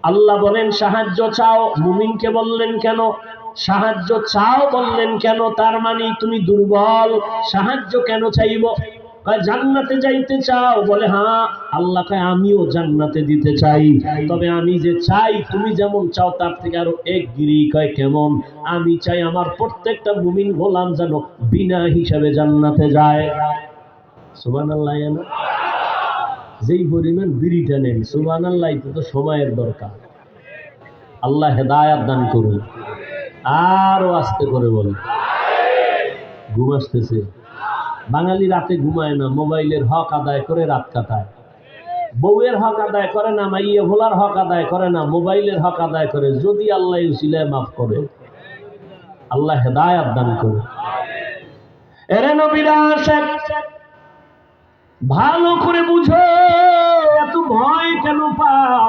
আল্লাহ বলেন সাহায্য চাও, মুমিনকে বললেন কেন? সাহায্য চাও বললেন কেন? তার মানে তুমি দুর্বল, সাহায্য কেন চাইব? জান্নাতে যাইতে চাও? বলে হ্যাঁ। আল্লাহ কয় আমিও জান্নাতে দিতে চাই, তবে আমি যে চাই তুমি যেমন চাও তার থেকে আরো এক গিরি। কয় কেমন? আমি চাই আমার প্রত্যেকটা মুমিন গোলাম যেন বিনা হিসাবে জান্নাতে যায়। সুবহানাল্লাহ। যেই পরিমাণ বিড়িটা নেন, সুবহানাল্লাহ, তো সময়ের দরকার। আল্লাহ হেদায়াত দান করুন। আরো আস্তে করে বলেন। ঘুম আসতেছে? বাঙালি রাতে ঘুমায় না, মোবাইলের হক আদায় করে রাত কাটায়। বউয়ের হক আদায় করে না, মাইয়া ভোলার হক আদায় করে না, মোবাইলের হক আদায় করে। যদি আল্লাহ উসিলায় মাফ করে। আল্লাহ হেদায়াত দান করুন। এরে নবীরা আশেক, ভালো করে বুঝো, এত ভয় কেন পাও?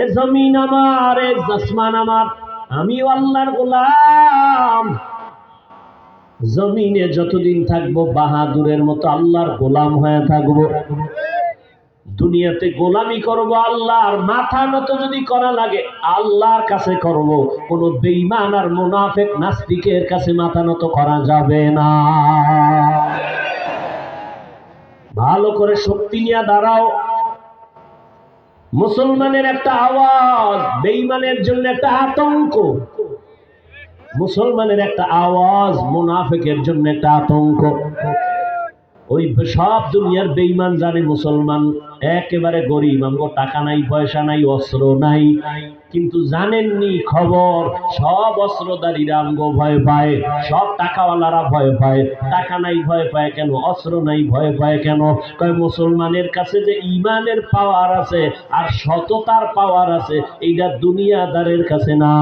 এ জমিন আমার, এ আসমান আমার, আমিও আল্লাহর গোলাম। জমিনে যতদিন থাকবো বাহাদুরের মতো আল্লাহর গোলাম হয়ে থাকবো। দুনিয়াতে গোলামি করব আল্লাহর, মাথা নত যদি করা লাগে আল্লাহর কাছে করব। কোন বেঈমান আর মুনাফিক নাস্তিকের কাছে মাথা নত করা যাবে না। ভালো করে শক্তি নিয়ে দাঁড়াও। মুসলমানের একটা আওয়াজ বেঈমানের জন্য একটা আতঙ্ক, মুসলমানের একটা আওয়াজ মুনাফিকের জন্য একটা আতঙ্ক। ওই সব দুনিয়ার বেঈমান জানে মুসলমান একেবারে গরিব, আমগো টাকা নাই, পয়সা নাই, অস্ত্র নাই, কিন্তু জানেননি খবর সব অস্ত্রধারীরা আমগো ভয় পায়, সব টাকাওয়ালারা ভয় পায়। টাকা নাই ভয় পায় কেন? অস্ত্র নাই ভয় পায় কেন? কয় মুসলমানের কাছে যে ঈমানের পাওয়ার আছে আর সততার পাওয়ার আছে, এইটা দুনিয়াদারের কাছে না।